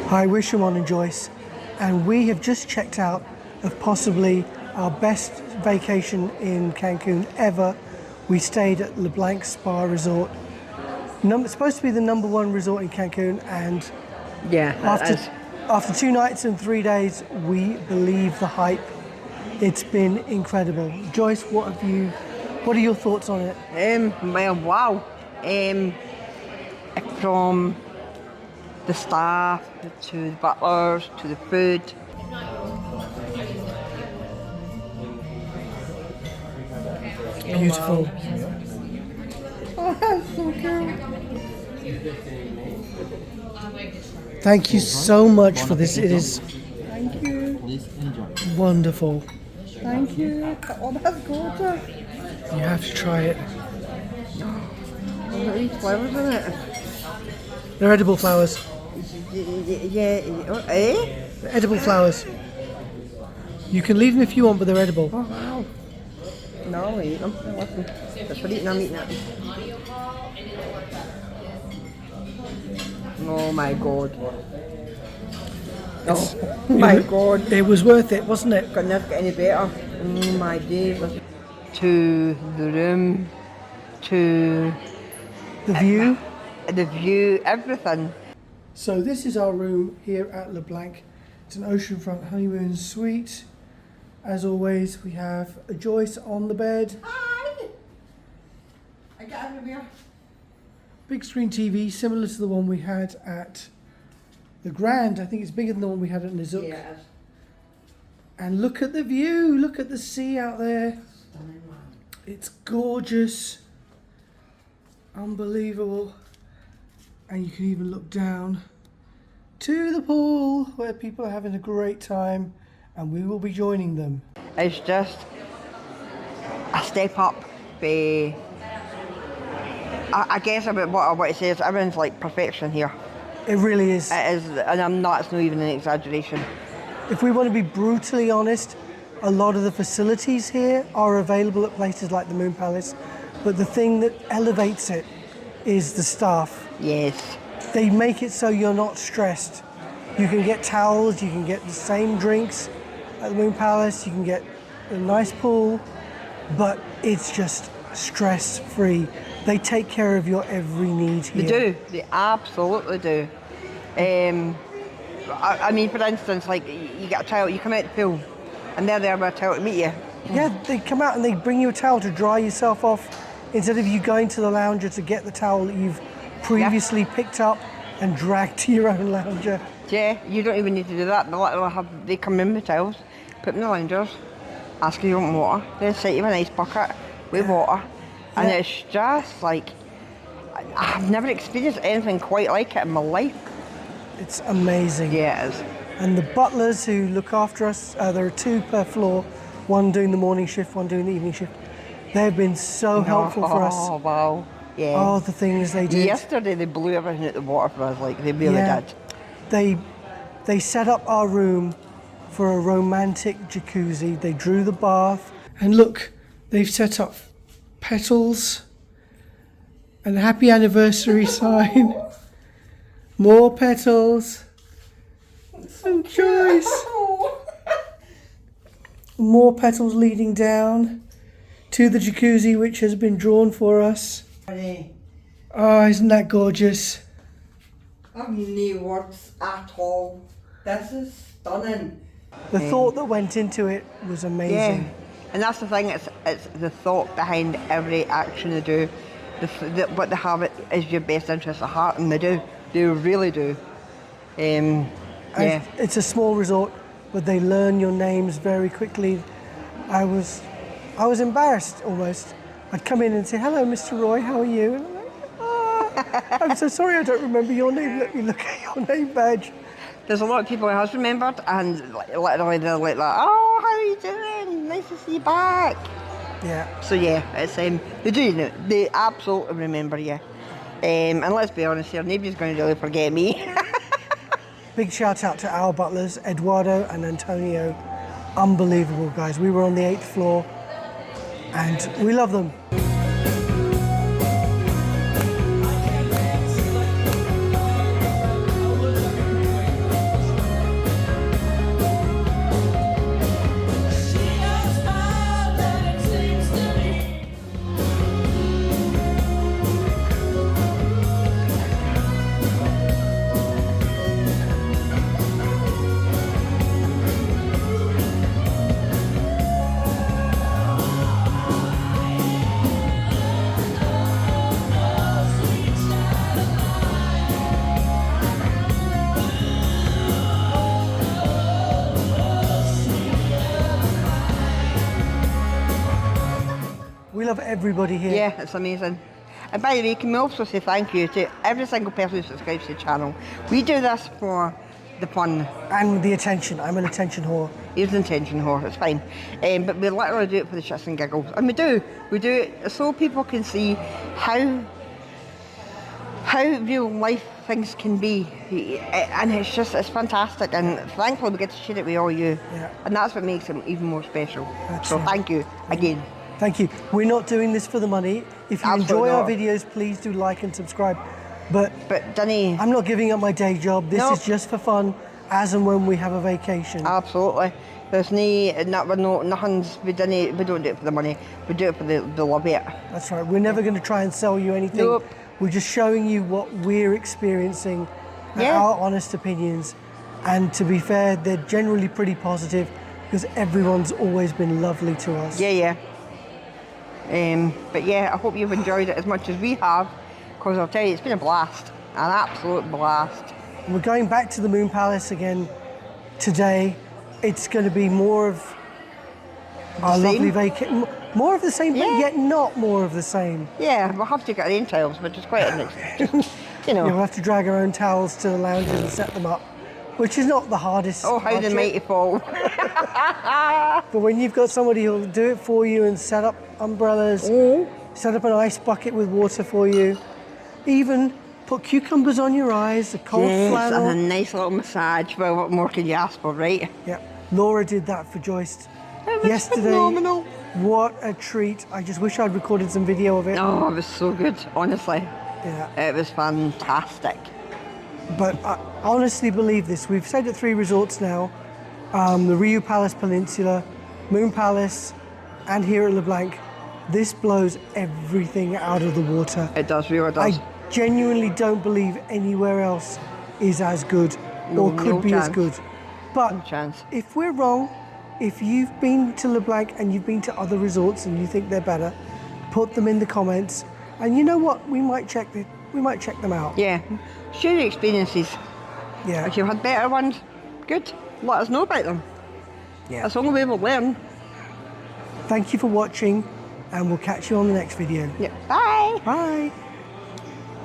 Hi, we're Shimon and Joyce, and we have just checked out of possibly our best vacation in Cancun ever. We stayed at the Blanc Spa Resort. It's supposed to be the #1 resort in Cancun, and after 2 nights and 3 days, we believe the hype. It's been incredible. Joyce, what are your thoughts on it? Wow. From the staff to the butlers to the food. Beautiful. Oh, that's so cool. Thank you so much for this. It is Thank you. wonderful. Thank you. Oh, that's gorgeous. You have to try it. Oh, look at these flowers in it. They're edible flowers. Yeah. Eh? They're edible flowers. You can leave them if you want, but they're edible. Oh, wow. No, I'll eat them. Listen. That's for eating, I'm eating it. Oh my god. Oh my god. It was worth it, wasn't it? Could never get any better. Oh my days. To the room, to The view. the view, everything. So this is our room here at Le Blanc. It's an oceanfront honeymoon suite. As always, we have a Joyce on the bed. Hi! I get everywhere. Big screen TV, similar to the one we had at the Grand. I think it's bigger than the one we had at Nizuc. Yeah. And look at the view. Look at the sea out there. It's gorgeous. Unbelievable. And you can even look down to the pool where people are having a great time, and we will be joining them. It's just a step up. I guess about what I want to say is everything's like perfection here. It really is. It is, and it's not even an exaggeration. If we want to be brutally honest, a lot of the facilities here are available at places like the Moon Palace, but the thing that elevates it is the staff. Yes. They make it so you're not stressed. You can get towels, you can get the same drinks at the Moon Palace, you can get a nice pool, but it's just stress-free. They take care of your every need here. They do. They absolutely do. I mean, for instance, like you get a towel, you come out the pool, and they're there with a towel to meet you. Yeah, they come out and they bring you a towel to dry yourself off instead of you going to the lounger to get the towel that you've previously picked up and dragged to your own lounger. Yeah, you don't even need to do that. They come in with towels, put them in the loungers, ask if you want water. They set you a nice bucket with water, and it's just like I've never experienced anything quite like it in my life. It's amazing. Yeah, it is. And the butlers who look after us, there are 2 per floor, one doing the morning shift, one doing the evening shift. They've been so helpful for us. Oh, wow. Yeah. Oh, the things they did. Yesterday they blew everything out the water for us, like they really did. They set up our room for a romantic jacuzzi. They drew the bath. And look, they've set up petals and a happy anniversary sign. More petals. And Joyce. More petals leading down to the jacuzzi, which has been drawn for us. Oh, isn't that gorgeous? I have no words at all. This is stunning. The thought that went into it was amazing. Yeah, and that's the thing. It's the thought behind every action they do. What they have is your best interest at heart, and they do. They really do. Yeah. It's a small resort, but they learn your names very quickly. I was embarrassed almost. I'd come in and say, "Hello, Mr. Roy, how are you?" And I'm like, "I'm so sorry, I don't remember your name. Let me look at your name badge." There's a lot of people who has remembered, and literally they're like, "Oh, how are you doing? Nice to see you back." Yeah. So yeah, it's they do, you know, they absolutely remember you. And let's be honest here, nobody's going to really forget me. Big shout out to our butlers, Eduardo and Antonio. Unbelievable guys. We were on the 8th floor, and we love them. love everybody here. Yeah, it's amazing. And by the way, can we also say thank you to every single person who subscribes to the channel. We do this for the fun. And the attention. I'm an attention whore. Here's an attention whore, it's fine. But we literally do it for the shits and giggles. And we do it so people can see how real life things can be. And it's fantastic. And thankfully we get to share it with all you. Yeah. And that's what makes it even more special. That's so right. thank you again. Thank you. We're not doing this for the money. If you Absolutely enjoy our not. videos, please do like and subscribe. But Danny, I'm not giving up my day job. This Nope. is just for fun, as and when we have a vacation. absolutely. There's nothing's, we don't do it for the money. We do it for the love of it. That's right. We're never going to try and sell you anything. Nope. We're just showing you what we're experiencing, and Yeah. our honest opinions. And to be fair, they're generally pretty positive because everyone's always been lovely to us. Yeah. But yeah, I hope you've enjoyed it as much as we have, because I'll tell you, it's been a blast, an absolute blast. We're going back to the Moon Palace again today. It's going to be more of our same? lovely vacation. More of the same, but Yeah. yet not more of the same. Yeah, we'll have to get rain tiles, which is quite an just, you know. Yeah, we'll have to drag our own towels to the lounges and set them up, which is not the hardest. Oh, how the hardship. mighty fall. But when you've got somebody who'll do it for you and set up umbrellas, set up an ice bucket with water for you, even put cucumbers on your eyes, a cold Yes, flannel. and a nice little massage. Well, what more can you ask for, right? Yeah, Laura did that for Joyce It was yesterday. phenomenal. What a treat. I just wish I'd recorded some video of it. Oh, it was so good, honestly. Yeah. It was fantastic. But I honestly believe this. We've stayed at 3 resorts now. The Riu Palace Peninsula, Moon Palace, and here at LeBlanc. This blows everything out of the water. It does, really does. I genuinely don't believe anywhere else is as good or could no be as chance. good. But No chance. if we're wrong, if you've been to LeBlanc and you've been to other resorts and you think they're better, put them in the comments. And you know what? We might check them out. Yeah. Share your experiences. Yeah. If you've had better ones, good. Let us know about them. Yeah. That's the only way we'll learn. Thank you for watching, and we'll catch you on the next video. Yeah. Bye. Bye.